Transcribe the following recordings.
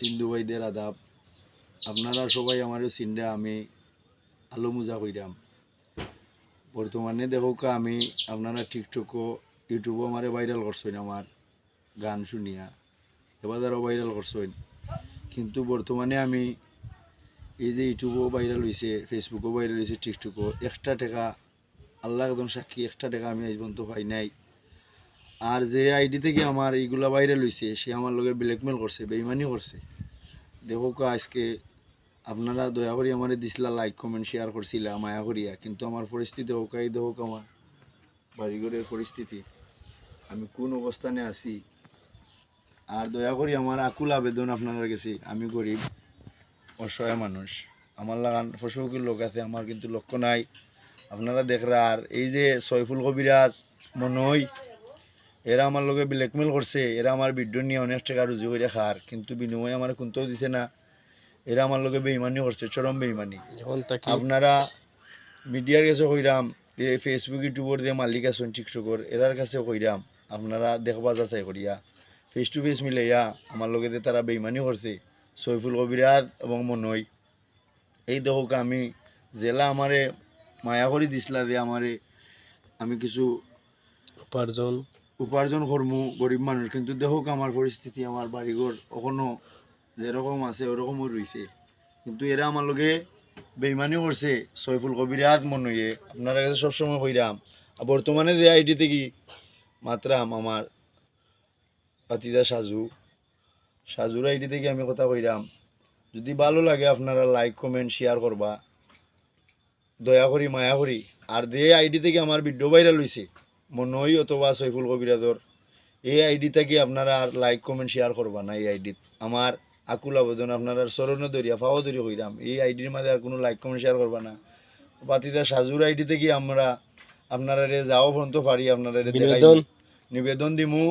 হিন্দু ভাইদের আদাব। আপনারা সবাই আমারও চিন্তা আমি আলো মোজা কইরাম। বর্তমানে দেখোকা আমি আপনারা টিকটকও ইউটিউবও আমারে ভাইরাল করছেন আমার গান শুনিয়া, এবার আরও ভাইরাল করছেন। কিন্তু বর্তমানে আমি এই যে ইউটিউবও ভাইরাল হয়েছে, ফেসবুকও ভাইরাল হয়েছে, টিকটকও একটা টাকা আল্লাহ একদম সাক্ষী একটা টাকা আমি আজ পর্যন্ত পাই নাই। আর যে আইডি থেকে আমার এইগুলা ভাইরাল হয়েছে সে আমার লগে ব্ল্যাকমেল করছে, বেইমানি করছে। দেখোকা আজকে আপনারা দয়া করে আমার দিছিলা লাইক কমেন্ট শেয়ার করছিলা মায়া করিয়া, কিন্তু আমার পরিস্থিতি ওকাই দেখোক আমার বাড়িঘরের পরিস্থিতি, আমি কোন অবস্থানে আছি। আর দয়া করি আমার আকুল আবেদন আপনাদের কাছে, আমি গরিব অসহায় মানুষ, আমার লাগান ফসৌকির লোক আছে, আমার কিন্তু লক্ষ্য নাই। আপনারা দেখরা আর এই যে সয়ফুল কবিরাজ মনই এরা আমার লগে ব্ল্যাকমেল করছে, এরা আমার ভিডিও নিয়ে অনেক টাকা রুজু করে খার, কিন্তু বিনিময়ে আমার কোনটাও দিছে না। এরা আমার লগে বেইমানি করছে, চরম বেইমানি। আপনারা মিডিয়ার কাছে কইরাম, এই ফেসবুক ইউটিউবের যে মালিক আছেন টিকটকর এরার কাছে কইরাম, আপনারা দেখবা যাচাই করিয়া ফেস টু ফেস মিলাইয়া আমার লগে যে তারা বেইমানি করছে সৈফুল কবিরাজ এবং মনই। এই দেখোক আমি জেলা আমারে মায়া করে দিছিলা যে আমারে আমি কিছু উপার্জন করমু, গরিব মানুষ, কিন্তু দেখোক আমার পরিস্থিতি, আমার বাড়িঘর এখনো যেরকম আছে ওরকমই রয়েছে। কিন্তু এরা আমার লগে বেইমানি করছে সৈফুল কবিরাজ মনইয়ে। আপনারা কাছে সবসময় কইরাম, আর বর্তমানে যে আইডি থেকে মাত্রাম আমার পাতিদা সাজুর আইডি থেকে আমি কথা কইরাম, যদি ভালো লাগে আপনারা লাইক কমেন্ট শেয়ার করবা দয়া করি মায়া করি। আর যে আইডি থেকে আমার ভিডিও ভাইরাল হয়েছে মনই অথবা সৈফুল কবিরাজর, এই আইডি থেকে আপনারা আর লাইক কমেন্ট শেয়ার করবা না। এই আইডিত আমার আকুল আবেদন, আপনারা স্মরণ দরিয়া ফাও দরি কইরাম, এই আইডির মাঝে আর কোনো লাইক কমেন্ট শেয়ার করবা না। পাতিদা সাজুর আইডি থেকে আমরা আপনারা যাও পর্যন্ত পারি আপনারা নিবেদন দিমু।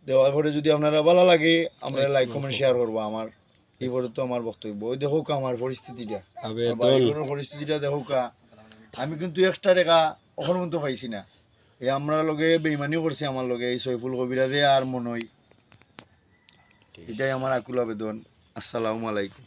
দেওয়ার পরে যদি আপনারা ভালো লাগে আমরা লাইক কমেন্ট শেয়ার করবো। আমার এই পর্যন্ত আমার বক্তব্য। ওই দেখো আমার পরিস্থিতিটা, পরিস্থিতিটা দেখো। আমি কিন্তু এক্সট্রা টাকা ওখানে পর্যন্ত পাইছি না। এই আমরা লগে বেইমানি করছে আমার লগে এই সৈফুল কবিরাজে আর মনই। এটাই আমার আকুল আবেদন। আসসালামু আলাইকুম।